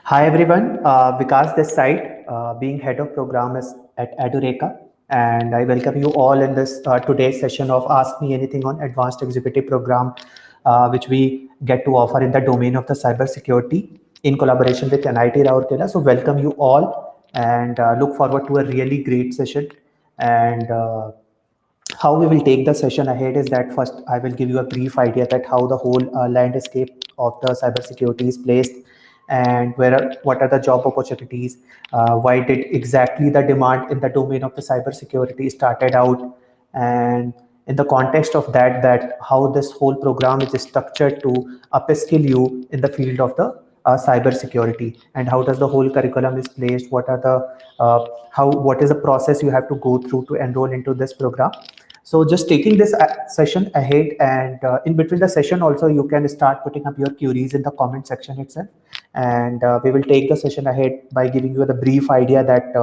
Hi everyone, Vikas this side, being head of program is at Edureka, and I welcome you all in this today's session of Ask Me Anything on Advanced Executive Program, which we get to offer in the domain of the cybersecurity in collaboration with NIT Rourkela. So welcome you all, and look forward to a really great session. And how we will take the session ahead is that first I will give you a brief idea that how the whole landscape of the cybersecurity is placed and what are the job opportunities, why did exactly the demand in the domain of the cybersecurity started out, and in the context of that how this whole program is structured to upskill you in the field of the cybersecurity, and how does the whole curriculum is placed, what are the what is the process you have to go through to enroll into this program. So just taking this session ahead, and in between the session also you can start putting up your queries in the comment section itself, and we will take the session ahead by giving you the brief idea that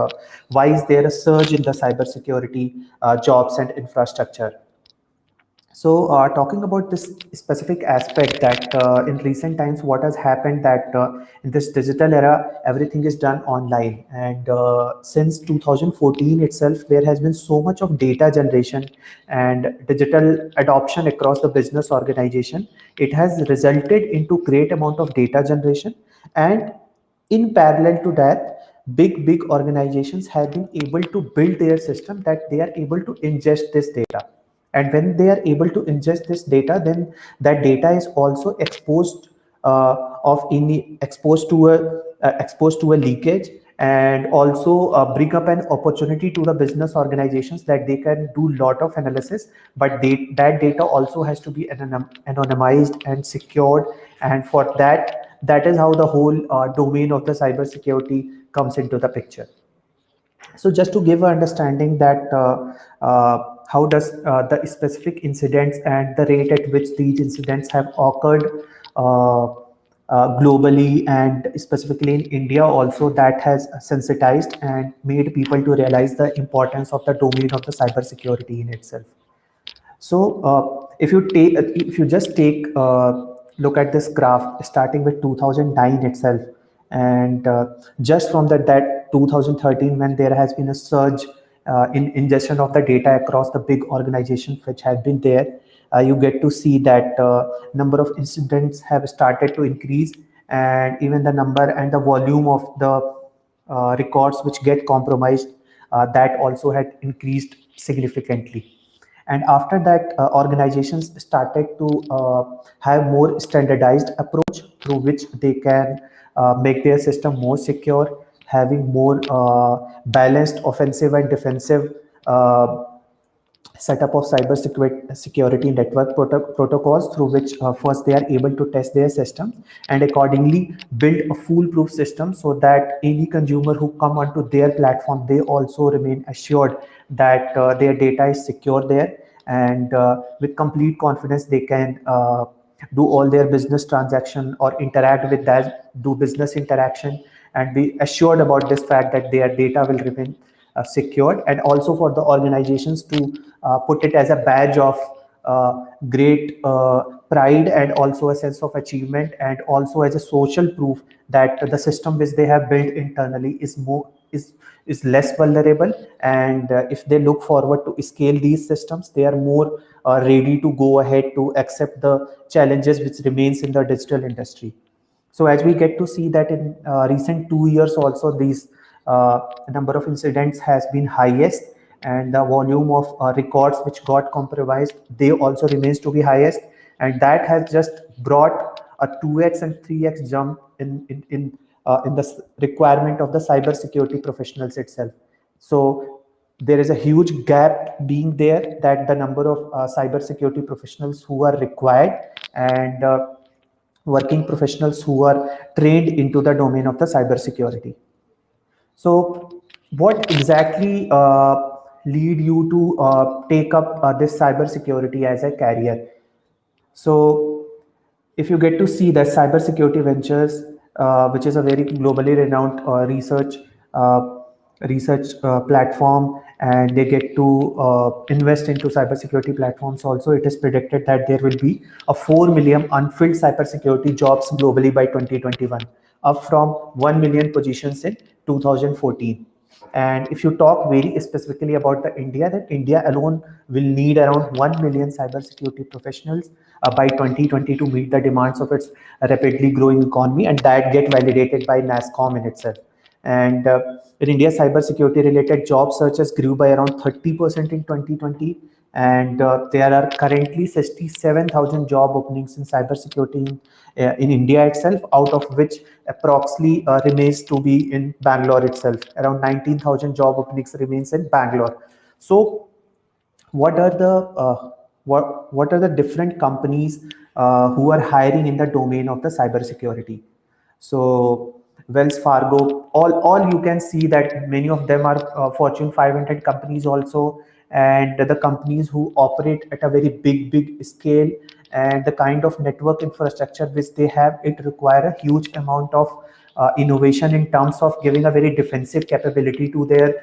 why is there a surge in the cybersecurity jobs and infrastructure. So talking about this specific aspect that in recent times, what has happened that in this digital era, everything is done online. And since 2014 itself, there has been so much of data generation and digital adoption across the business organization. It has resulted into great amount of data generation. And in parallel to that, big organizations have been able to build their system that they are able to ingest this data, and when they are able to ingest this data, then that data is also exposed exposed to a leakage, and also bring up an opportunity to the business organizations that they can do lot of analysis, but that data also has to be anonymized and secured, and for that is how the whole domain of the cybersecurity comes into the picture. So just to give an understanding that how does the specific incidents and the rate at which these incidents have occurred globally and specifically in India also, that has sensitized and made people to realize the importance of the domain of the cybersecurity in itself. So if you just take look at this graph starting with 2009 itself, and just from that 2013, when there has been a surge in ingestion of the data across the big organizations which have been there, you get to see that number of incidents have started to increase, and even the number and the volume of the records which get compromised, that also had increased significantly. And after that, organizations started to have more standardized approach through which they can make their system more secure, having more balanced offensive and defensive setup of cyber security network protocols, through which first they are able to test their system and accordingly build a foolproof system, so that any consumer who come onto their platform, they also remain assured that their data is secure there, and with complete confidence they can do all their business transaction or interact with that, do business interaction, and be assured about this fact that their data will remain secured, and also for the organizations to put it as a badge of great pride, and also a sense of achievement, and also as a social proof that the system which they have built internally is less vulnerable, and if they look forward to scale these systems, they are more ready to go ahead to accept the challenges which remains in the digital industry. So as we get to see that in recent 2 years also, these number of incidents has been highest, and the volume of records which got compromised, they also remains to be highest, and that has just brought a 2x and 3x jump in the requirement of the cybersecurity professionals itself. So there is a huge gap being there, that the number of cybersecurity professionals who are required, and working professionals who are trained into the domain of the cybersecurity. So what exactly lead you to take up this cybersecurity as a career? So if you get to see that Cybersecurity Ventures, which is a very globally renowned research platform, and they get to invest into cybersecurity platforms also, it is predicted that there will be a 4 million unfilled cybersecurity jobs globally by 2021. up from 1 million positions in 2014. And if you talk very specifically about the India, that India alone will need around 1 million cybersecurity professionals by 2020 to meet the demands of its rapidly growing economy, and that get validated by NASSCOM in itself. And in India, cybersecurity related job searches grew by around 30% in 2020. And there are currently 67,000 job openings in cybersecurity in India itself, out of which approximately remains to be in Bangalore itself. Around 19,000 job openings remains in Bangalore. So what are the what are the different companies who are hiring in the domain of the cybersecurity? So Wells Fargo, all you can see that many of them are Fortune 500 companies also, and the companies who operate at a very big scale, and the kind of network infrastructure which they have, it require a huge amount of innovation in terms of giving a very defensive capability to their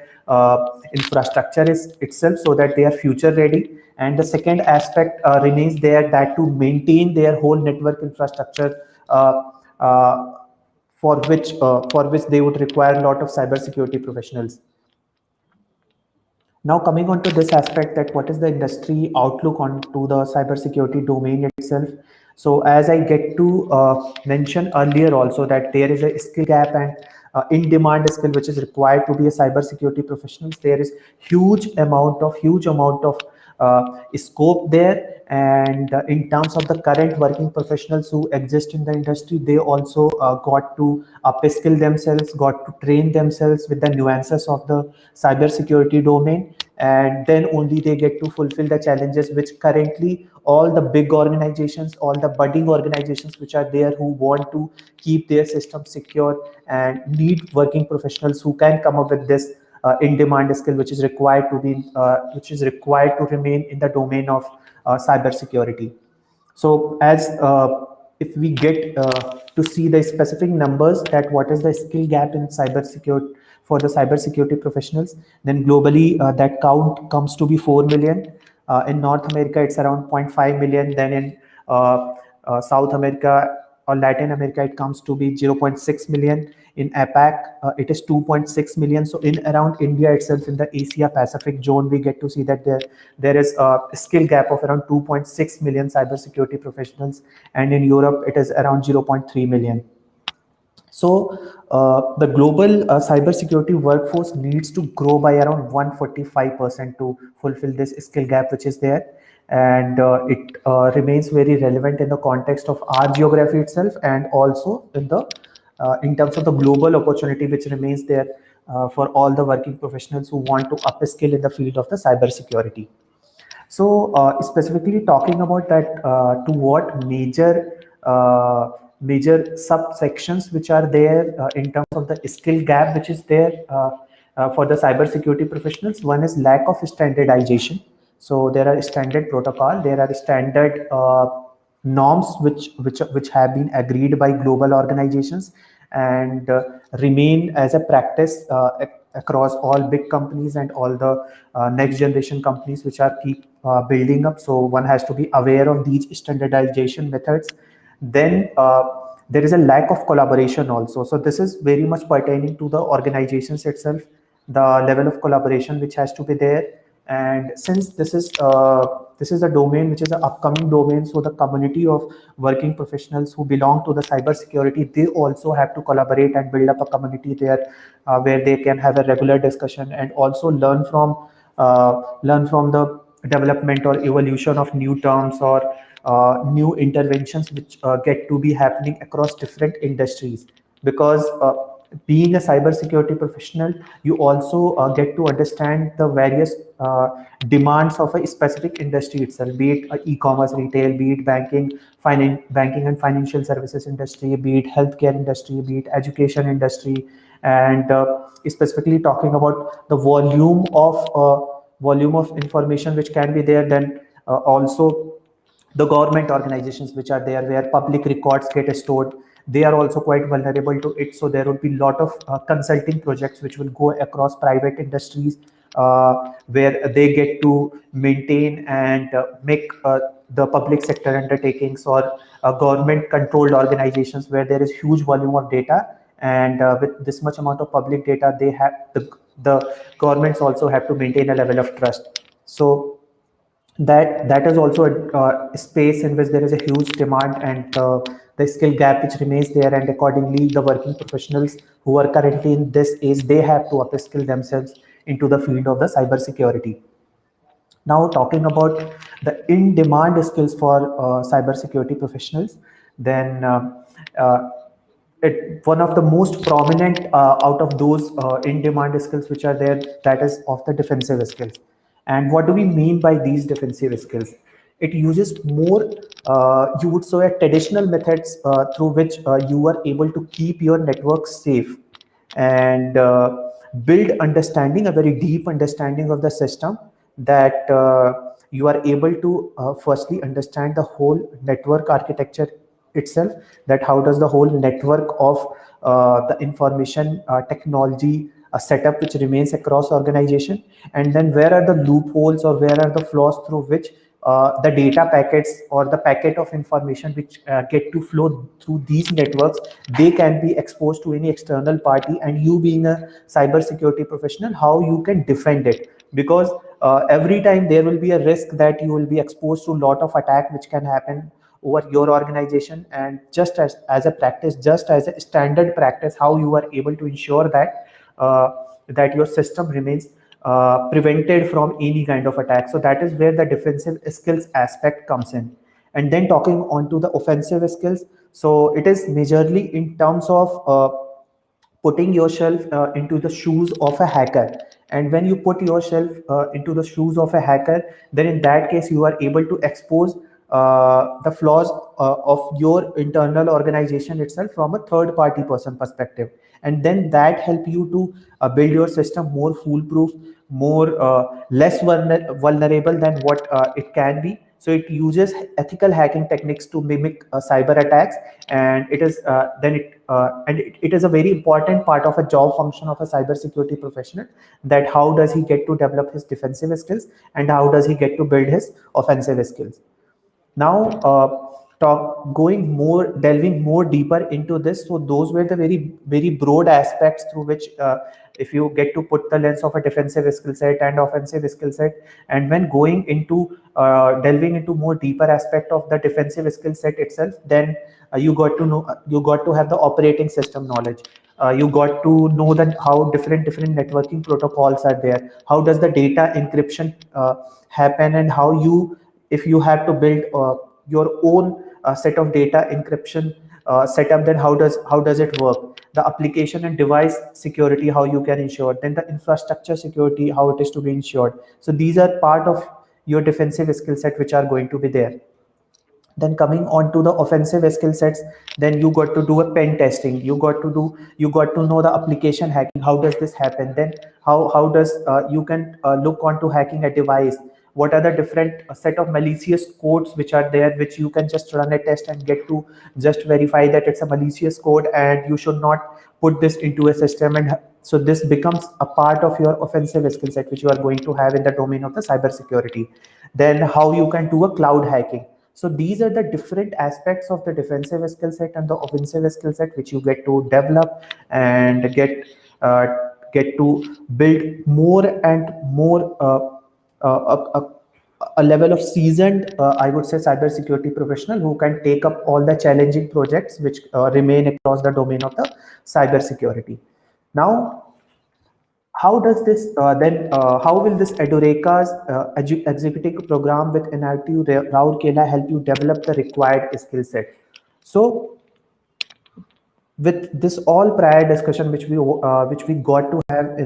infrastructure itself, so that they are future ready. And the second aspect remains there, that to maintain their whole network infrastructure, for which they would require a lot of cybersecurity professionals. Now coming on to this aspect, that what is the industry outlook on to the cybersecurity domain itself. So as I get to mention earlier also, that there is a skill gap and in-demand skill which is required to be a cybersecurity professional. There is huge amount of scope there. And in terms of the current working professionals who exist in the industry, they also got to upskill themselves, got to train themselves with the nuances of the cybersecurity domain, and then only they get to fulfill the challenges which currently all the big organizations, all the budding organizations which are there, who want to keep their system secure and need working professionals who can come up with this in-demand skill which is required to remain in the domain of cybersecurity. So as if we get to see the specific numbers, that what is the skill gap in cybersecurity for the cybersecurity professionals, then globally that count comes to be 4 million. In North America, it's around 0.5 million. Then in South America or Latin America, it comes to be 0.6 million. In APAC, it is 2.6 million. So in around India itself, in the Asia Pacific zone, we get to see that there is a skill gap of around 2.6 million cybersecurity professionals, and in Europe, it is around 0.3 million. So the global cybersecurity workforce needs to grow by around 145% to fulfill this skill gap which is there. And it remains very relevant in the context of our geography itself, and also in terms of the global opportunity which remains there for all the working professionals who want to upskill in the field of the cybersecurity. So specifically talking about that, to what major subsections which are there in terms of the skill gap which is there for the cybersecurity professionals. One is lack of standardization. So there are standard protocol, there are standard norms which have been agreed by global organizations, and remain as a practice across all big companies and all the next generation companies which are keep building up. So one has to be aware of these standardization methods. Then there is a lack of collaboration also. So this is very much pertaining to the organizations itself, the level of collaboration which has to be there. And since this is a domain which is an upcoming domain, so the community of working professionals who belong to the cybersecurity, they also have to collaborate and build up a community there where they can have a regular discussion, and also learn from the development or evolution of new terms or new interventions which get to be happening across different industries. Because being a cybersecurity professional, you also get to understand the various demands of a specific industry itself, be it e-commerce, retail, be it banking and financial services industry, be it healthcare industry, be it education industry. And specifically talking about the volume of information which can be there, then also the government organizations which are there, where public records get stored, they are also quite vulnerable to it. So there will be a lot of consulting projects which will go across private industries, where they get to maintain and make the public sector undertakings or government controlled organizations where there is huge volume of data, and with this much amount of public data, they have the governments also have to maintain a level of trust. So that is also a space in which there is a huge demand, and the skill gap which remains there, and accordingly the working professionals who are currently in this age, they have to upskill themselves into the field of the cybersecurity. Now, talking about the in-demand skills for cybersecurity professionals, then uh, one of the most prominent out of those in-demand skills which are there, that is of the defensive skills. And what do we mean by these defensive skills? It uses more, you would say, traditional methods through which you are able to keep your network safe and build understanding, a very deep understanding of the system, that you are able to firstly understand the whole network architecture itself, that how does the whole network of the information technology setup which remains across organization, and then where are the loopholes or where are the flaws through which the data packets or the packet of information which get to flow through these networks, they can be exposed to any external party, and you being a cybersecurity professional, how you can defend it, because every time there will be a risk that you will be exposed to a lot of attack which can happen over your organization. And just as a practice, just as a standard practice, how you are able to ensure that that your system remains prevented from any kind of attack. So that is where the defensive skills aspect comes in. And then talking on to the offensive skills, so it is majorly in terms of putting yourself into the shoes of a hacker. And when you put yourself into the shoes of a hacker, then in that case you are able to expose the flaws of your internal organization itself from a third party person perspective, and then that help you to build your system more foolproof, more less vulnerable than what it can be. So it uses ethical hacking techniques to mimic cyber attacks, and it is it is a very important part of a job function of a cybersecurity professional, that how does he get to develop his defensive skills and how does he get to build his offensive skills. Now, delving more deeper into this. So those were the very broad aspects through which, if you get to put the lens of a defensive skill set and offensive skill set, and when going into delving into more deeper aspect of the defensive skill set itself, then you got to have the operating system knowledge. You got to know that how different networking protocols are there, how does the data encryption happen, and how you, if you have to build your own set of data encryption setup, then how does it work, the application and device security, how you can ensure, then the infrastructure security, how it is to be ensured. So these are part of your defensive skill set which are going to be there. Then coming on to the offensive skill sets, then you got to do a pen testing, you got to know the application hacking, how does this happen, then how does you can look on to hacking a device, what are the different set of malicious codes which are there, which you can just run a test and get to just verify that it's a malicious code and you should not put this into a system. And so this becomes a part of your offensive skill set which you are going to have in the domain of the cybersecurity. Then how you can do a cloud hacking. So these are the different aspects of the defensive skill set and the offensive skill set which you get to develop and uh, get to build more and more a level of seasoned, I would say, cybersecurity professional who can take up all the challenging projects which remain across the domain of the cybersecurity. Now, how does this how will this Edureka's executive program with NIT Rourkela help you develop the required skill set? So with this all prior discussion which we got to have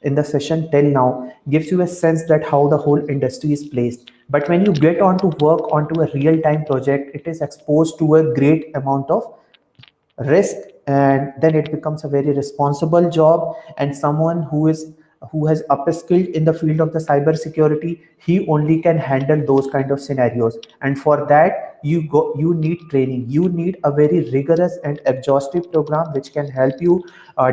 in the session till now, gives you a sense that how the whole industry is placed. But when you get on to work onto a real-time project, it is exposed to a great amount of risk, and then it becomes a very responsible job. And someone who has upskilled in the field of the cyber security, he only can handle those kind of scenarios. And for that, you need training, you need a very rigorous and exhaustive program which can help you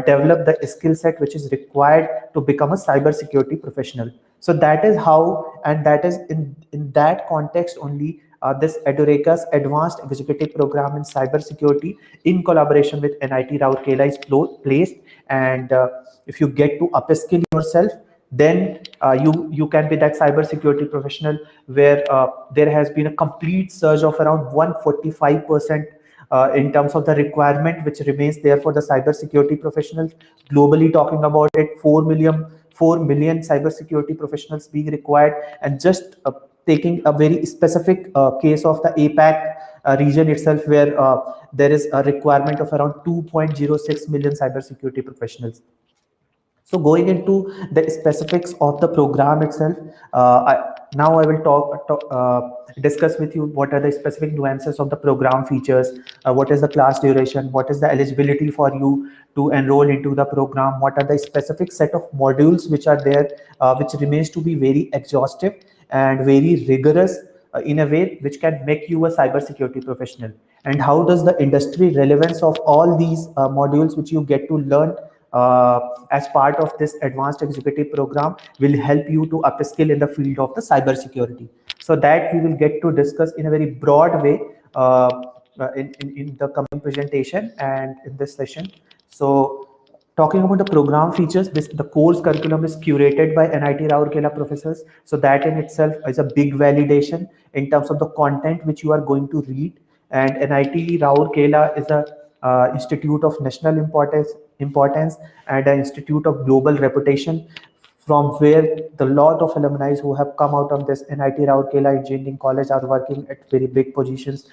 develop the skill set which is required to become a cyber security professional. So that is how, and that is in that context only, this Edureka's Advanced Executive Program in Cybersecurity in collaboration with NIT Rourkela is placed. And if you get to upskill yourself, then you can be that cybersecurity professional where there has been a complete surge of around 145% in terms of the requirement which remains there for the cybersecurity professionals. Globally talking about it, 4 million cybersecurity professionals being required. And just taking a very specific case of the APAC region itself, where there is a requirement of around 2.06 million cybersecurity professionals. So going into the specifics of the program itself, now I will discuss with you what are the specific nuances of the program features, what is the class duration, what is the eligibility for you to enroll into the program, what are the specific set of modules which are there, which remains to be very exhaustive and very rigorous in a way which can make you a cybersecurity professional. And how does the industry relevance of all these modules which you get to learn as part of this advanced executive program will help you to upskill in the field of the cybersecurity. So that we will get to discuss in a very broad way in the coming presentation and in this session. So talking about the program features, the course curriculum is curated by NIT Rourkela professors. So that in itself is a big validation in terms of the content which you are going to read. And NIT Rourkela is a institute of national importance and an institute of global reputation, from where the lot of alumni who have come out of this NIT Rourkela Engineering College are working at very big positions,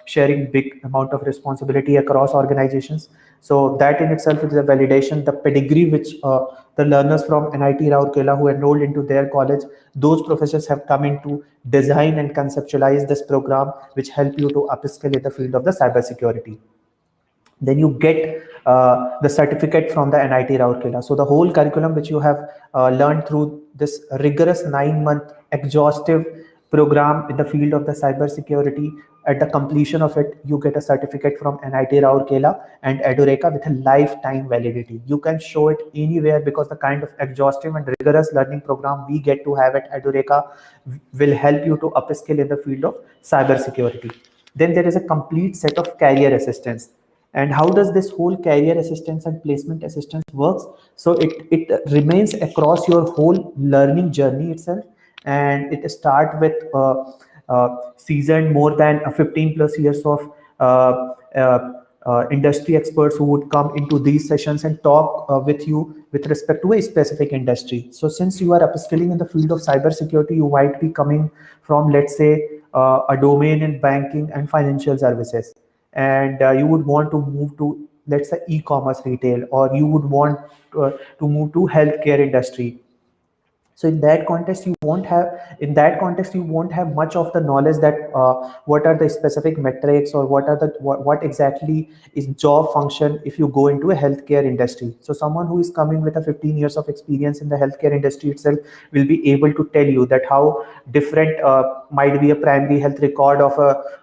sharing big amount of responsibility across organizations. So that in itself is a validation. The pedigree which the learners from NIT Rourkela who enrolled into their college, those professors have come in to design and conceptualize this program, which help you to upskill in the field of the cybersecurity. Then you get the certificate from the NIT Rourkela. So the whole curriculum which you have learned through this rigorous 9-month exhaustive program in the field of the cybersecurity, at the completion of it, you get a certificate from NIT Rourkela and Edureka with a lifetime validity. You can show it anywhere, because the kind of exhaustive and rigorous learning program we get to have at Edureka will help you to upskill in the field of cybersecurity. Then there is a complete set of career assistance. And how does this whole career assistance and placement assistance works? So it remains across your whole learning journey itself, and it start with seasoned more than 15 plus years of industry experts who would come into these sessions and talk with you with respect to a specific industry. So since you are upskilling in the field of cybersecurity, you might be coming from, let's say, a domain in banking and financial services, and you would want to move to, let's say, e-commerce retail, or you would want to move to healthcare industry. So in that context, you won't have much of the knowledge that what are the specific metrics, or what exactly is job function if you go into a healthcare industry. So someone who is coming with a 15 years of experience in the healthcare industry itself will be able to tell you that how different might be a primary health record of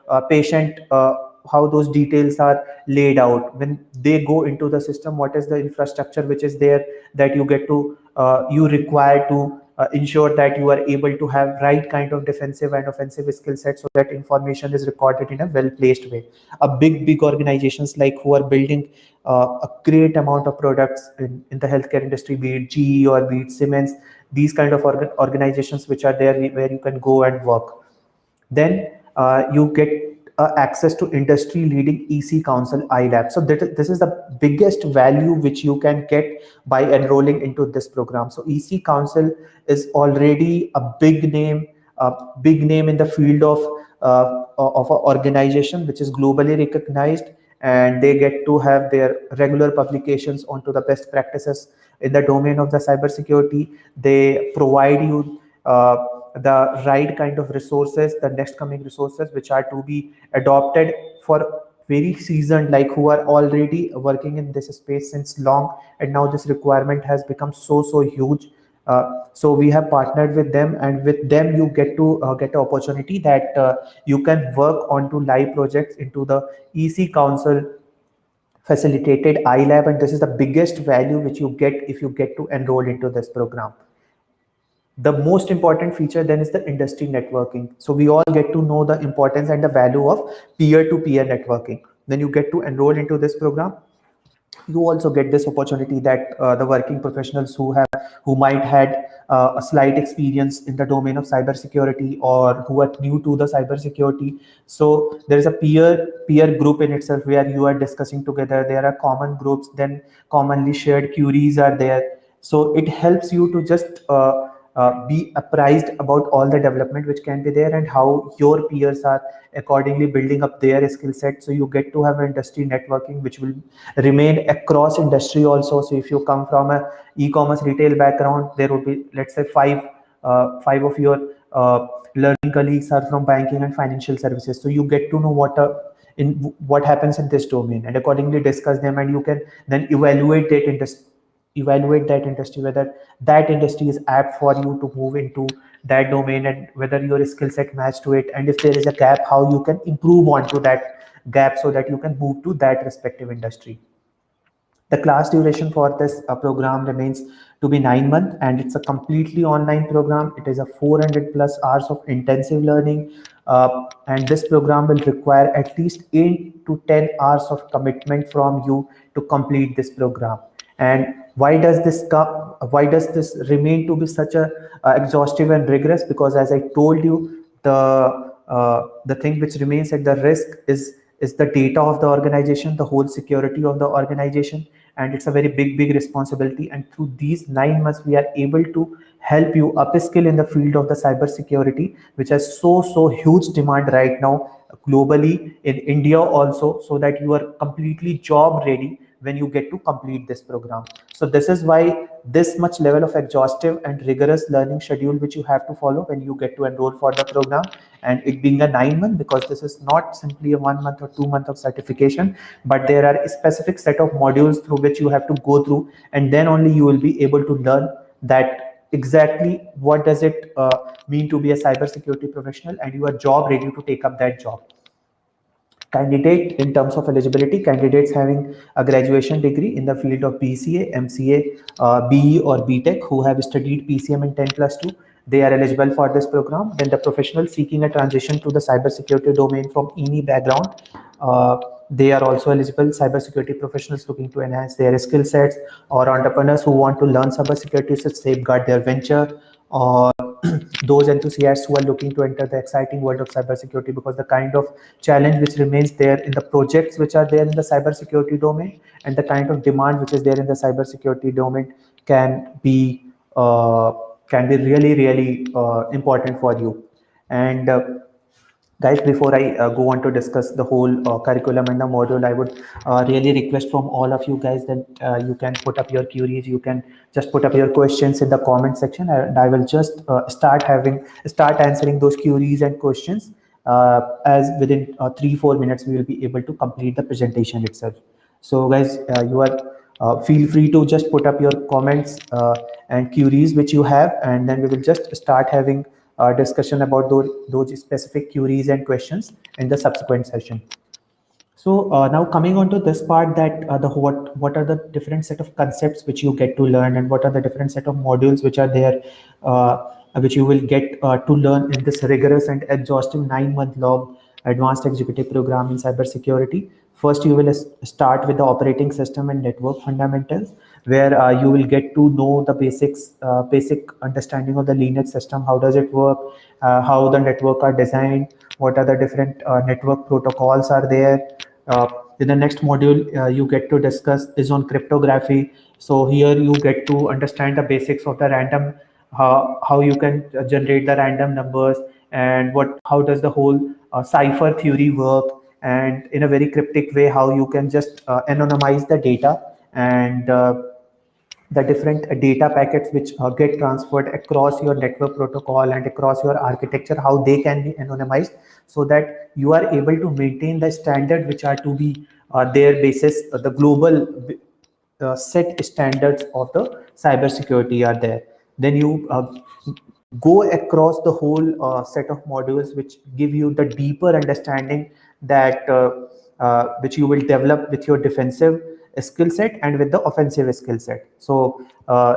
a patient, how those details are laid out when they go into the system, what is the infrastructure which is there that you get to you require to ensure that you are able to have right kind of defensive and offensive skill set, so that information is recorded in a well placed way. A big organizations like who are building a great amount of products in the healthcare industry, be it GE or be it Siemens, these kind of organizations which are there where you can go and work. Then you get access to industry leading EC Council iLab. So this is the biggest value which you can get by enrolling into this program. So EC Council is already a big name in the field of an organization which is globally recognized, and they get to have their regular publications onto the best practices in the domain of the cybersecurity. They provide you the right kind of resources, the next coming resources which are to be adopted for very seasoned, like who are already working in this space since long, and now this requirement has become so huge. So we have partnered with them, and with them you get to get an opportunity that you can work onto live projects into the EC Council facilitated iLab, and this is the biggest value which you get if you get to enroll into this program. The most important feature then is the industry networking. So we all get to know the importance and the value of peer-to-peer networking. When you get to enroll into this program, you also get this opportunity that the working professionals who might had a slight experience in the domain of cybersecurity or who are new to the cybersecurity. So there is a peer group in itself where you are discussing together. There are common groups, then commonly shared queries are there. So it helps you to just be apprised about all the development which can be there and how your peers are accordingly building up their skill set. So you get to have industry networking which will remain across industry also. So if you come from a e-commerce retail background, there will be, let's say, five of your learning colleagues are from banking and financial services. So you get to know what happens in this domain and accordingly discuss them, and you can then evaluate that industry, whether that industry is apt for you to move into that domain and whether your skill set match to it, and if there is a gap, how you can improve onto that gap so that you can move to that respective industry. The class duration for this program remains to be 9 months, and it's a completely online program. It is a 400 plus hours of intensive learning, and this program will require at least 8 to 10 hours of commitment from you to complete this program. And why does this come? Why does this remain to be such a exhaustive and rigorous? Because as I told you, the thing which remains at the risk is the data of the organization, the whole security of the organization, and it's a very big responsibility. And through these 9 months, we are able to help you upskill in the field of the cybersecurity, which has so huge demand right now globally, in India also, so that you are completely job ready when you get to complete this program. So this is why this much level of exhaustive and rigorous learning schedule which you have to follow when you get to enroll for the program, and it being a 9 month, because this is not simply a 1 month or 2 month of certification, but there are a specific set of modules through which you have to go through, and then only you will be able to learn that exactly what does it mean to be a cybersecurity professional, and you are job ready to take up that job. Candidate, in terms of eligibility, candidates having a graduation degree in the field of BCA, MCA, BE or BTech who have studied PCM in 10+2, they are eligible for this program. Then the professional seeking a transition to the cybersecurity domain from any background, they are also eligible. Cybersecurity professionals looking to enhance their skill sets, or entrepreneurs who want to learn cybersecurity to safeguard their venture, or those enthusiasts who are looking to enter the exciting world of cybersecurity, because the kind of challenge which remains there in the projects which are there in the cybersecurity domain and the kind of demand which is there in the cybersecurity domain can be really important for you. And guys, before I go on to discuss the whole curriculum and the module, I would really request from all of you guys that you can put up your queries, you can just put up your questions in the comment section, and I will just start answering those queries and questions, as within 3-4 minutes we will be able to complete the presentation itself. So guys, you are feel free to just put up your comments and queries which you have, and then we will just start having discussion about those specific queries and questions in the subsequent session. So now coming on to this part, that what are the different set of concepts which you get to learn, and what are the different set of modules which are there, which you will get to learn in this rigorous and exhaustive 9-month long advanced executive program in cybersecurity. First, you will start with the operating system and network fundamentals, where you will get to know the basic understanding of the Linux system. How does it work? How the network are designed? What are the different network protocols are there? In the next module, you get to discuss is on cryptography. So here you get to understand the basics of the random, how you can generate the random numbers, and how does the whole cipher theory work, and in a very cryptic way how you can just anonymize the data, and the different data packets which get transferred across your network protocol and across your architecture, how they can be anonymized, so that you are able to maintain the standard which are to be their basis, the global set standards of the cybersecurity are there. Then you go across the whole set of modules which give you the deeper understanding that which you will develop with your defensive skill set and with the offensive skill set. So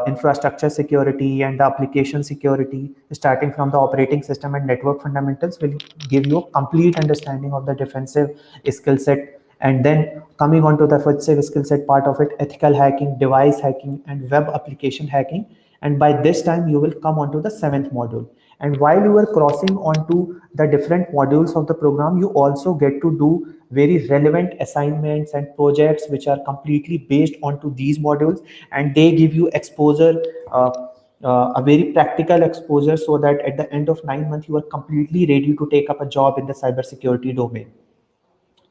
infrastructure security and the application security, starting from the operating system and network fundamentals, will give you a complete understanding of the defensive skill set. And then coming on to the offensive skill set part of it, ethical hacking, device hacking, and web application hacking. And by this time, you will come onto the 7th module. And while you are crossing onto the different modules of the program, you also get to do very relevant assignments and projects which are completely based onto these modules, and they give you exposure, a very practical exposure, so that at the end of 9 months you are completely ready to take up a job in the cybersecurity domain.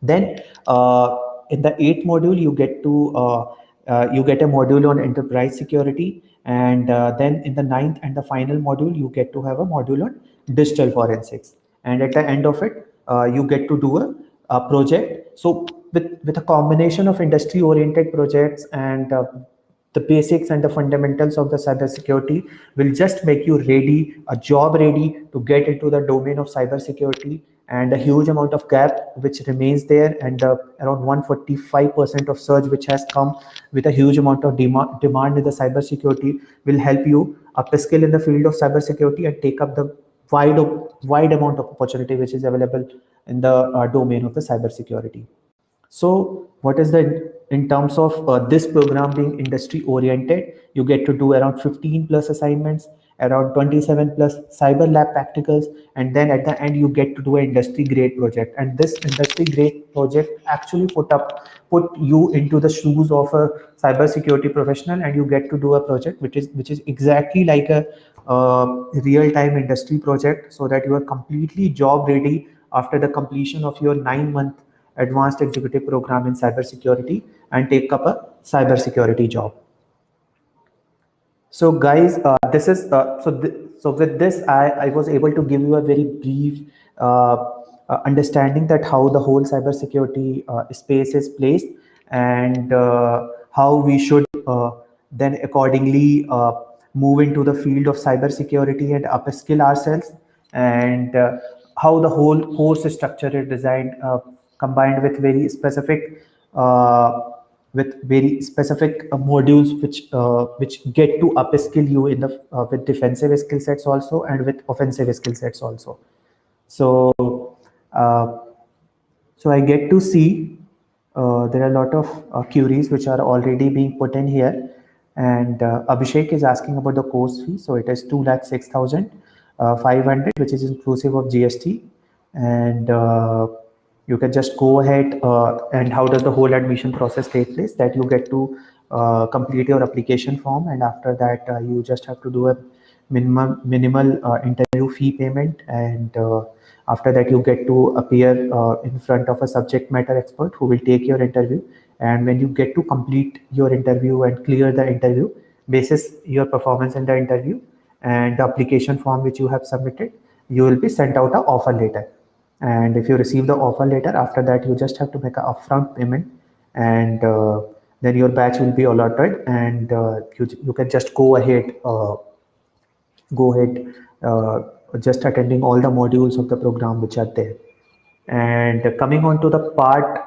Then in the 8th module, you get a module on enterprise security, and then in the 9th and the final module, you get to have a module on digital forensics. And at the end of it, you get to do a project. So with a combination of industry oriented projects and the basics and the fundamentals of the cybersecurity will just make you ready, a job ready to get into the domain of cybersecurity. And a huge amount of gap which remains there, and around 145% of surge which has come with a huge amount of demand in the cybersecurity will help you upskill in the field of cybersecurity and take up the wide amount of opportunity which is available in the domain of the cybersecurity. So what is in terms of this program being industry oriented, you get to do around 15 plus assignments, around 27 plus cyber lab practicals, and then at the end you get to do an industry grade project. And this industry grade project actually put you into the shoes of a cybersecurity professional, and you get to do a project which is exactly like a real-time industry project, so that you are completely job ready after the completion of your 9-month advanced executive program in cybersecurity and take up a cybersecurity job. So guys, this is so with this I was able to give you a very brief understanding that how the whole cybersecurity space is placed, and how we should then accordingly move into the field of cybersecurity and upskill ourselves, and how the whole course structure is designed, combined with very specific modules which get to upskill you in the with defensive skill sets also and with offensive skill sets also. So so I get to see there are a lot of queries which are already being put in here, and Abhishek is asking about the course fee. So it is 2,06,500, which is inclusive of GST, and you can just go ahead and how does the whole admission process take place, that you get to complete your application form, and after that you just have to do a minimal interview fee payment, and after that you get to appear in front of a subject matter expert who will take your interview. And when you get to complete your interview and clear the interview basis your performance in the interview and the application form which you have submitted, you will be sent out an offer letter. And if you receive the offer letter, after that you just have to make an upfront payment, and then your batch will be allotted, and you can just go ahead just attending all the modules of the program which are there. And coming on to the part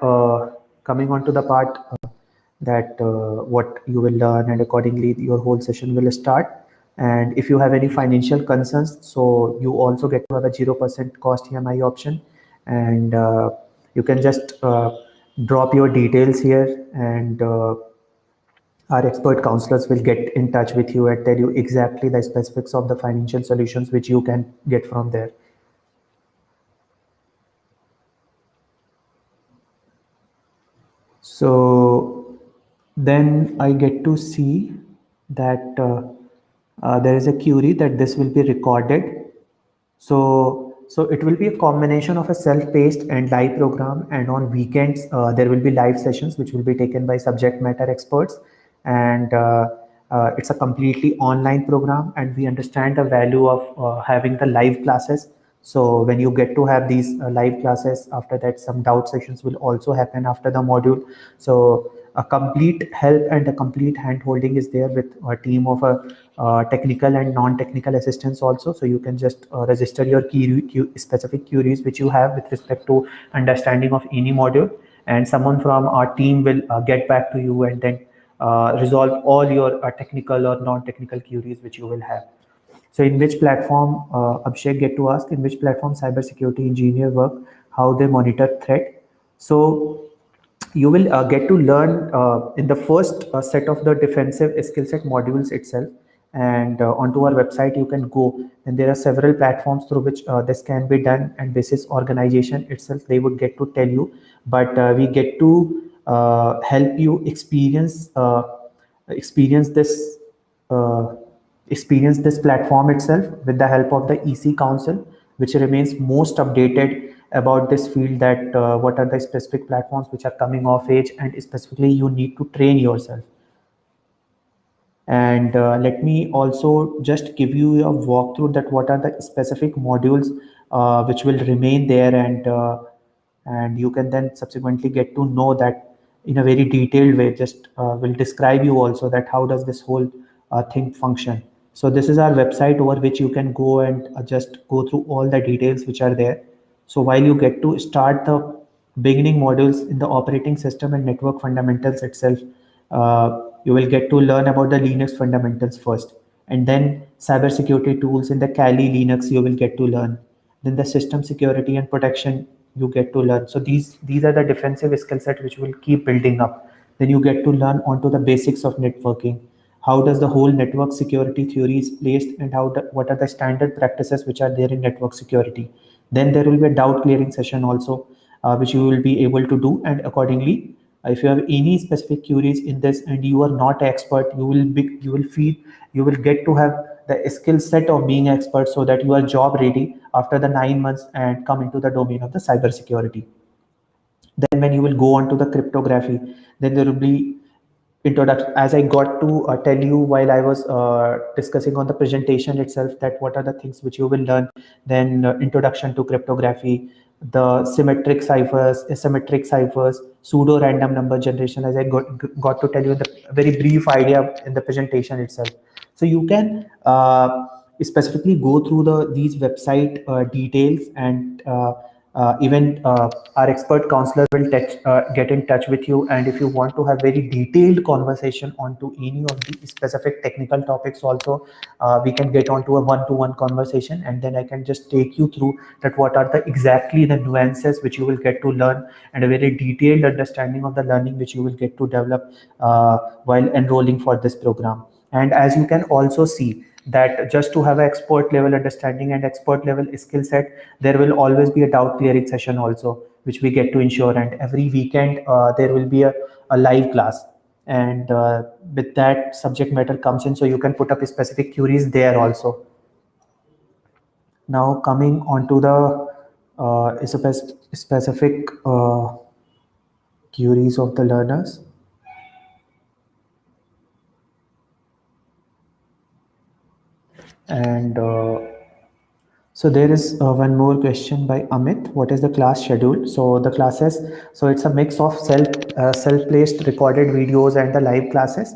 that what you will learn, and accordingly your whole session will start. And if you have any financial concerns, so you also get to have a 0% cost EMI option, and you can just drop your details here, and our expert counselors will get in touch with you and tell you exactly the specifics of the financial solutions which you can get from there. So then I get to see that there is a query that this will be recorded. So it will be a combination of a self-paced and live program, and on weekends there will be live sessions which will be taken by subject matter experts, and it's a completely online program, and we understand the value of having the live classes. So when you get to have these live classes, after that some doubt sessions will also happen after the module. So a complete help and a complete hand holding is there with a team of technical and non-technical assistants also. So you can just register your specific queries which you have with respect to understanding of any module, and someone from our team will get back to you and then resolve all your technical or non-technical queries which you will have. So in which platform, Abhishek get to ask, in which platform cybersecurity engineer work, how they monitor threat. So you will get to learn in the first set of the defensive skill set modules itself, and onto our website you can go, and there are several platforms through which this can be done, and this is organization itself they would get to tell you, but we get to help you experience this uh, experience this platform itself with the help of the EC Council, which remains most updated about this field, that what are the specific platforms which are coming of age, and specifically you need to train yourself. And let me also just give you a walkthrough that what are the specific modules which will remain there, and you can then subsequently get to know that in a very detailed way. Just will describe you also that how does this whole thing function. So this is our website over which you can go and just go through all the details which are there. So while you get to start the beginning modules in the operating system and network fundamentals itself, you will get to learn about the Linux fundamentals first, and then cybersecurity tools in the Kali Linux you will get to learn. Then the system security and protection you get to learn. So these are the defensive skill set which will keep building up. Then you get to learn onto the basics of networking. How does the whole network security theory is placed, and what are the standard practices which are there in network security. Then there will be a doubt clearing session also, which you will be able to do, and accordingly, if you have any specific queries in this and you are not expert, you will get to have the skill set of being expert, so that you are job ready after the 9 months and come into the domain of the cybersecurity. Then when you will go on to the cryptography, then there will be introduction, as I got to tell you while I was discussing on the presentation itself, that what are the things which you will learn. Then introduction to cryptography, the symmetric ciphers, asymmetric ciphers, pseudo random number generation, as I got to tell you the very brief idea in the presentation itself. So you can specifically go through these website details, and even our expert counselor will get in touch with you, and if you want to have very detailed conversation onto any of the specific technical topics also, we can get onto a one-to-one conversation, and then I can just take you through that what are the exactly the nuances which you will get to learn, and a very detailed understanding of the learning which you will get to develop while enrolling for this program. And as you can also see that just to have an expert level understanding and expert level skill set, there will always be a doubt clearing session also, which we get to ensure. And every weekend there will be a live class, and with that subject matter comes in, so you can put up specific queries there also. Now coming on to the specific queries of the learners. And so there is one more question by Amit. What is the class schedule? So the classes, so it's a mix of self-placed recorded videos and the live classes.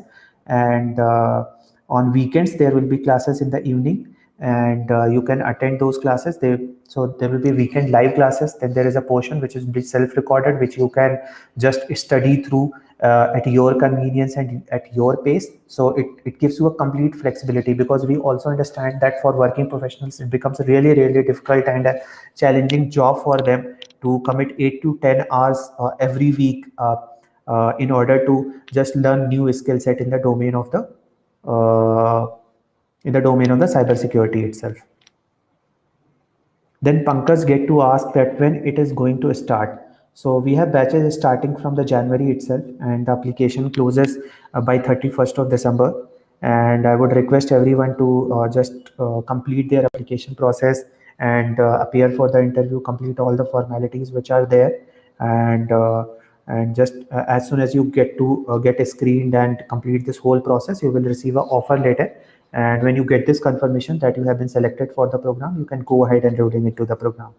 And on weekends there will be classes in the evening, and you can attend those classes. So there will be weekend live classes. Then there is a portion which is self-recorded, which you can just study through at your convenience and at your pace. So it gives you a complete flexibility, because we also understand that for working professionals it becomes a really difficult and a challenging job for them to commit 8 to 10 hours every week in order to just learn new skill set in the domain of the cybersecurity itself. Then Pankaj get to ask that when it is going to start. So we have batches starting from the January itself, and the application closes by 31st of December. And I would request everyone to just complete their application process and appear for the interview, complete all the formalities which are there, and just as soon as you get to get screened and complete this whole process, you will receive an offer letter. And when you get this confirmation that you have been selected for the program, you can go ahead and enrolling into the program.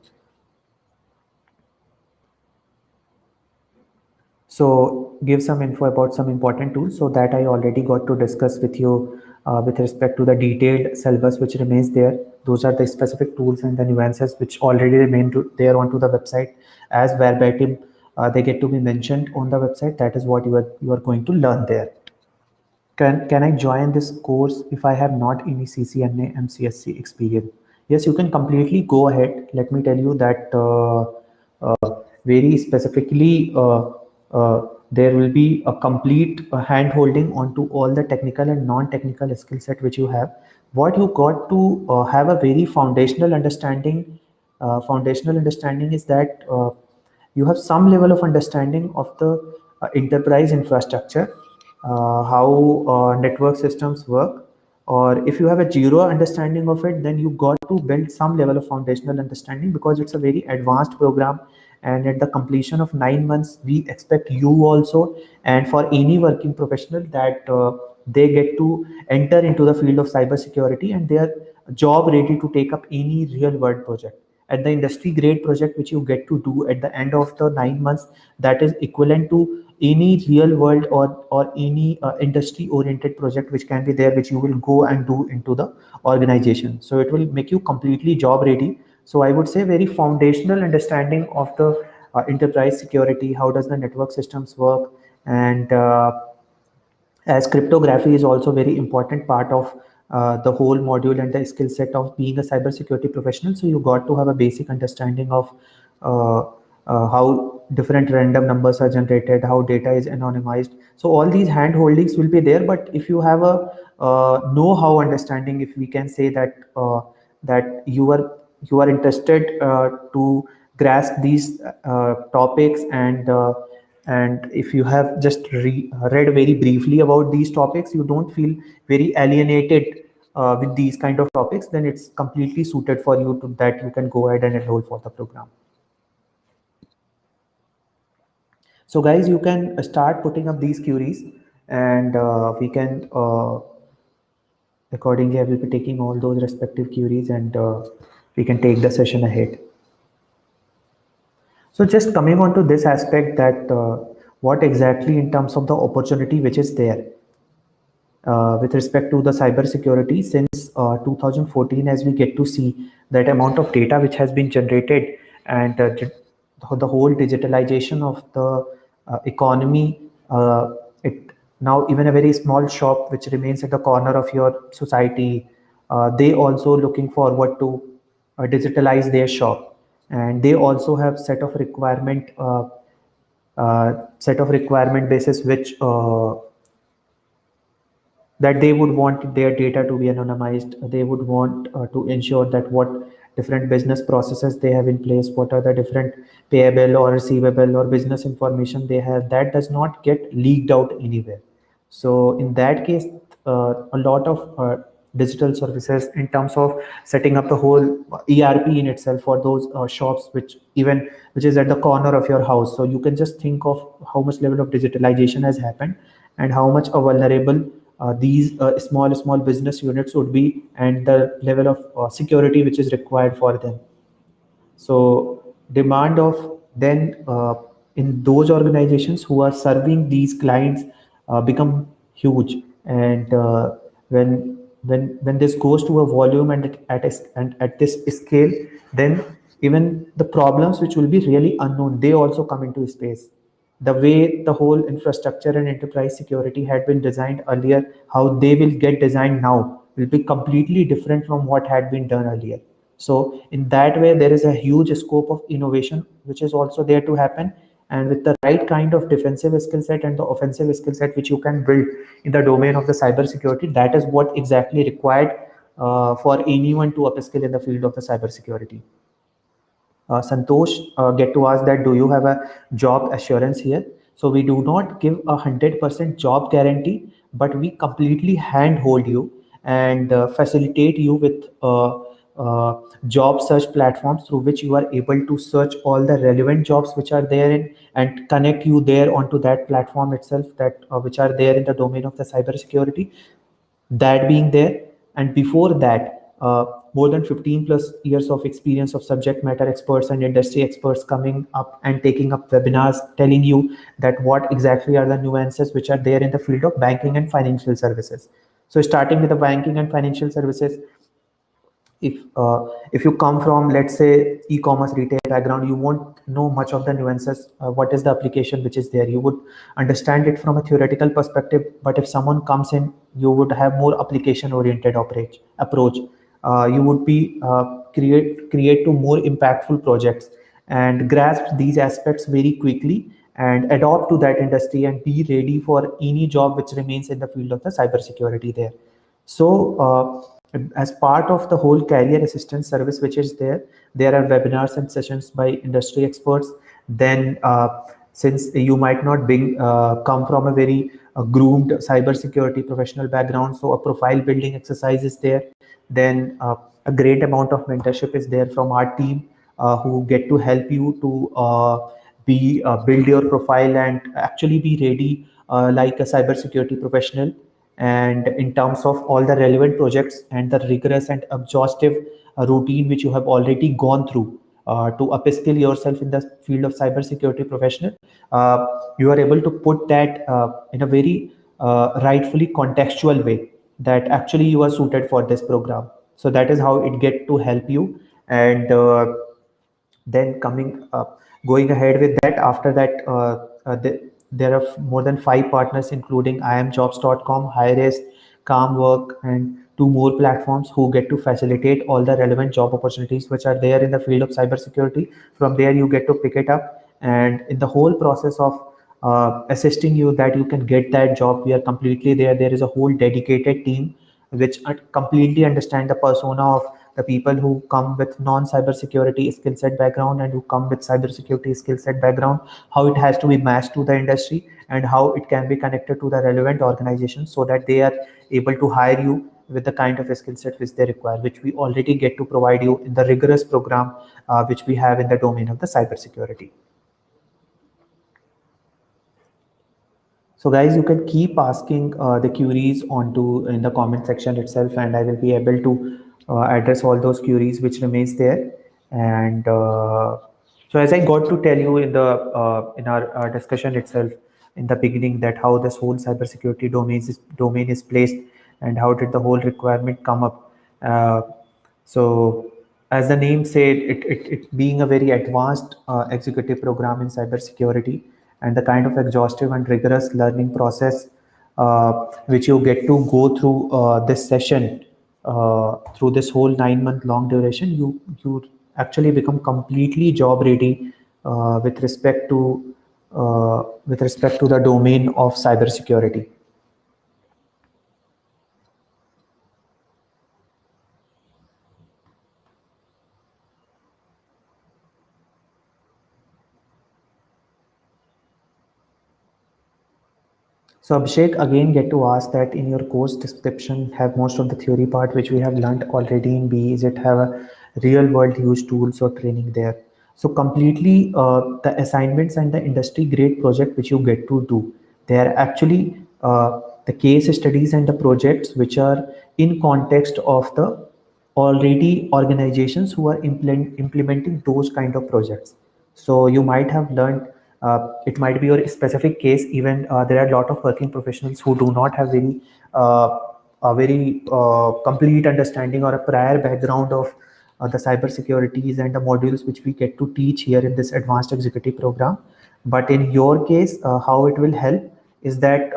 So give some info about some important tools, so that I already got to discuss with you with respect to the detailed syllabus which remains there. Those are the specific tools and the nuances which already remain there onto the website as verbatim they get to be mentioned on the website. That is what you are going to learn there. Can I join this course if I have not any CCNA MCSC experience? Yes, you can completely go ahead. Let me tell you that very specifically, there will be a complete hand holding onto all the technical and non-technical skill set which you have. What you got to have a very foundational understanding. Foundational understanding is that you have some level of understanding of the enterprise infrastructure, how network systems work, or if you have a zero understanding of it, then you got to build some level of foundational understanding, because it's a very advanced program. And at the completion of 9 months, we expect you also, and for any working professional, that they get to enter into the field of cybersecurity and they are job ready to take up any real world project. At the industry grade project which you get to do at the end of the 9 months, that is equivalent to any real world or any industry oriented project which can be there, which you will go and do into the organization. So it will make you completely job ready. So I would say very foundational understanding of the enterprise security, how does the network systems work, and as cryptography is also very important part of the whole module and the skill set of being a cybersecurity professional. So you got to have a basic understanding of uh, how different random numbers are generated, how data is anonymized. So all these hand holdings will be there. But if you have a know-how understanding, if we can say that that you are interested to grasp these topics, and if you have just read very briefly about these topics, you don't feel very alienated with these kind of topics, then it's completely suited for you to that you can go ahead and enroll for the program. So guys, you can start putting up these queries, and we can accordingly, I will be taking all those respective queries, and we can take the session ahead. So just coming on to this aspect, that what exactly in terms of the opportunity which is there with respect to the cybersecurity since 2014, as we get to see that amount of data which has been generated, and the whole digitalization of the economy, it now even a very small shop which remains at the corner of your society, they also looking forward to digitalize their shop, and they also have set of requirement basis which that they would want their data to be anonymized. They would want to ensure that what different business processes they have in place, what are the different payable or receivable or business information they have, that does not get leaked out anywhere. So in that case, a lot of digital services in terms of setting up the whole ERP in itself for those shops which is at the corner of your house. So you can just think of how much level of digitalization has happened, and how much vulnerable these small business units would be, and the level of security which is required for them. So demand of then in those organizations who are serving these clients become huge, and when this goes to a volume and at this scale, then even the problems which will be really unknown, they also come into space. The way the whole infrastructure and enterprise security had been designed earlier, how they will get designed now will be completely different from what had been done earlier. So in that way, there is a huge scope of innovation which is also there to happen. And with the right kind of defensive skill set and the offensive skill set which you can build in the domain of the cybersecurity, that is what exactly required for anyone to upskill in the field of the cybersecurity. Santosh get to ask that, do you have a job assurance here? So we do not give 100% job guarantee, but we completely handhold you and facilitate you with job search platforms through which you are able to search all the relevant jobs which are there in, and connect you there onto that platform itself, that which are there in the domain of the cybersecurity. That being there, and before that, more than 15 plus years of experience of subject matter experts and industry experts coming up and taking up webinars telling you that what exactly are the nuances which are there in the field of banking and financial services. So starting with the banking and financial services, if you come from, let's say, e-commerce retail background, you won't know much of the nuances. What is the application which is there? You would understand it from a theoretical perspective, but if someone comes in, you would have more application oriented approach. You would be create to more impactful projects and grasp these aspects very quickly and adopt to that industry and be ready for any job which remains in the field of the cybersecurity there. So, as part of the whole career assistance service which is there, there are webinars and sessions by industry experts. Then, since you might not come from a very groomed cybersecurity professional background, so a profile building exercise is there. Then, a great amount of mentorship is there from our team, who get to help you to be build your profile and actually be ready like a cybersecurity professional. And in terms of all the relevant projects and the rigorous and exhaustive routine which you have already gone through to upskill yourself in the field of cybersecurity professional, you are able to put that in a very rightfully contextual way that actually you are suited for this program. So that is how it get to help you. And then going ahead with that, after that, there are more than 5 partners, including imjobs.com, Hirist, Calmwork, and 2 more platforms who get to facilitate all the relevant job opportunities which are there in the field of cybersecurity. From there, you get to pick it up, and in the whole process of assisting you that you can get that job, we are completely there. There is a whole dedicated team which completely understand the persona of the people who come with non-cyber security skill set background and who come with cyber security skill set background, how it has to be matched to the industry and how it can be connected to the relevant organizations so that they are able to hire you with the kind of skill set which they require, which we already get to provide you in the rigorous program which we have in the domain of the cyber security. So guys, you can keep asking the queries onto in the comment section itself, and I will be able to address all those queries which remains there. And so, as I got to tell you in our discussion itself in the beginning, that how this whole cybersecurity domain is placed and how did the whole requirement come up. So, as the name said, it being a very advanced executive program in cybersecurity, and the kind of exhaustive and rigorous learning process which you get to go through this session, through this whole 9 month long duration, you actually become completely job ready with respect to the domain of cybersecurity. So Abhishek, again get to ask that in your course description have most of the theory part which we have learned already in B, is it have a real world use tools or training there? So completely the assignments and the industry grade project which you get to do, they are actually the case studies and the projects which are in context of the already organizations who are implementing those kind of projects. So you might have learned, it might be your specific case. Even there are a lot of working professionals who do not have a very complete understanding or a prior background of the cyber securities and the modules which we get to teach here in this advanced executive program. But in your case, how it will help is that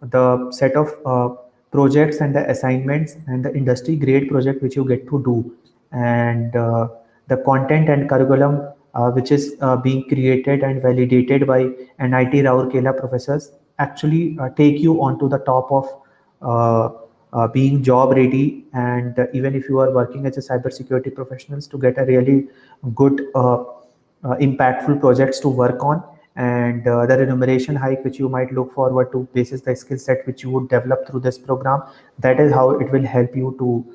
the set of projects and the assignments and the industry grade project which you get to do, and the content and curriculum which is being created and validated by NIT Rourkela professors actually take you onto the top of being job ready. And even if you are working as a cybersecurity professionals, to get a really good impactful projects to work on, and the remuneration hike which you might look forward to basis the skill set which you would develop through this program, that is how it will help you to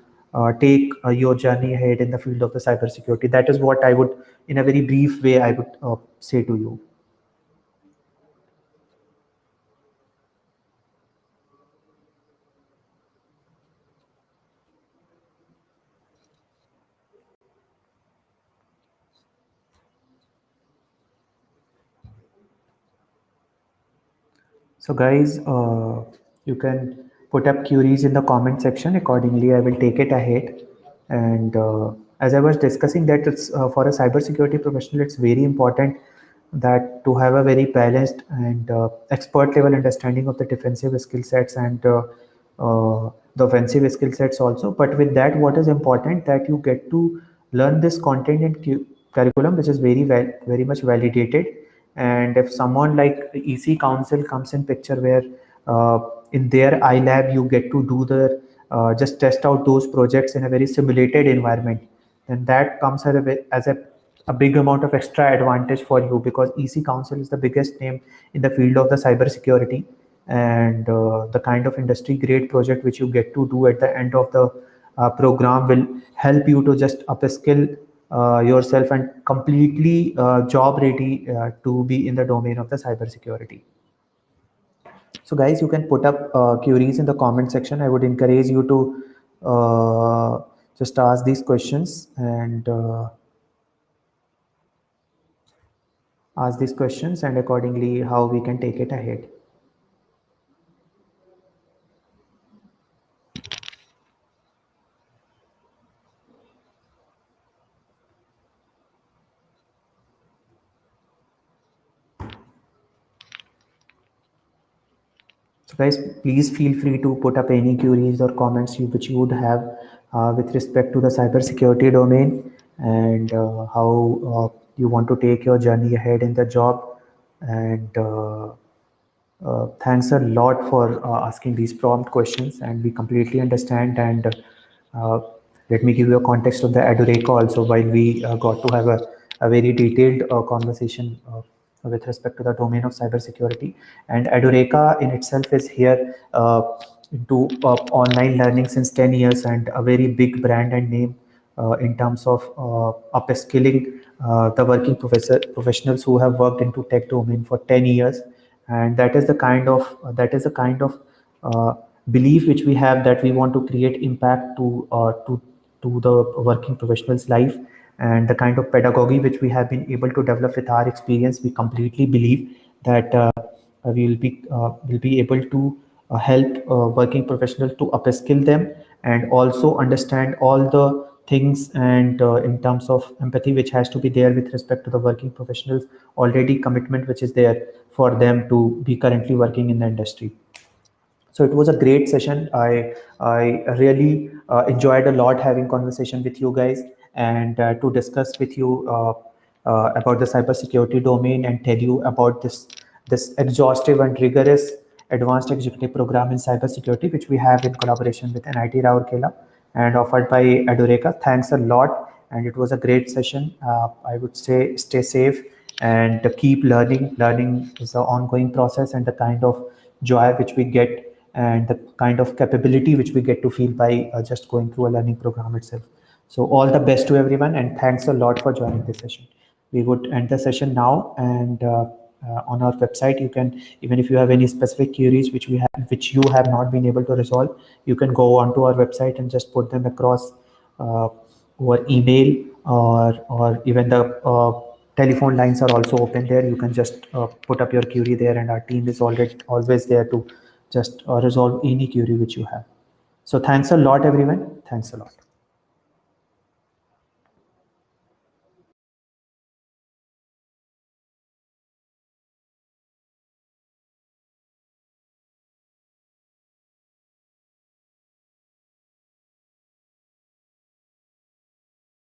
take your journey ahead in the field of the cybersecurity. That is what I would, in a very brief way, I would say to you. So guys, you can put up queries in the comment section. Accordingly, I will take it ahead. And as I was discussing that it's for a cybersecurity professional, it's very important that to have a very balanced and expert level understanding of the defensive skill sets and the offensive skill sets also. But with that, what is important that you get to learn this content and curriculum, which is very much validated. And if someone like the EC Council comes in picture, where in their iLab you get to do the just test out those projects in a very simulated environment, and that comes as a big amount of extra advantage for you, because EC Council is the biggest name in the field of the cybersecurity, and the kind of industry grade project which you get to do at the end of the program will help you to just upskill yourself and completely job ready to be in the domain of the cybersecurity. So guys, you can put up queries in the comment section. I would encourage you to just ask these questions and accordingly how we can take it ahead. So guys, please feel free to put up any queries or comments which you would have with respect to the cybersecurity domain, and how you want to take your journey ahead in the job. And thanks a lot for asking these prompt questions, and we completely understand. And uh, let me give you a context of the Edureka also, while we got to have a very detailed conversation with respect to the domain of cybersecurity. And Edureka in itself is here into online learning since 10 years, and a very big brand and name in terms of upskilling the working professionals who have worked into tech domain for 10 years. And that is the kind of belief which we have, that we want to create impact to the working professional's life, and the kind of pedagogy which we have been able to develop with our experience. We completely believe that will be able to help working professionals to upskill them, and also understand all the things, and in terms of empathy which has to be there with respect to the working professionals already commitment which is there for them to be currently working in the industry. So it was a great session. I really enjoyed a lot having conversation with you guys, and to discuss with you about the cybersecurity domain, and tell you about this exhaustive and rigorous advanced executive program in cybersecurity which we have in collaboration with NIT Rourkela and offered by Edureka. Thanks a lot, and it was a great session. I would say stay safe and keep learning. Learning is an ongoing process, and the kind of joy which we get, and the kind of capability which we get to feel by just going through a learning program itself. So all the best to everyone, and thanks a lot for joining this session. We would end the session now, and on our website you can, even if you have any specific queries which you have not been able to resolve, you can go onto our website and just put them across over email, or even the telephone lines are also open there. You can just put up your query there, and our team is always there to just resolve any query which you have. So thanks a lot, everyone. Thanks a lot.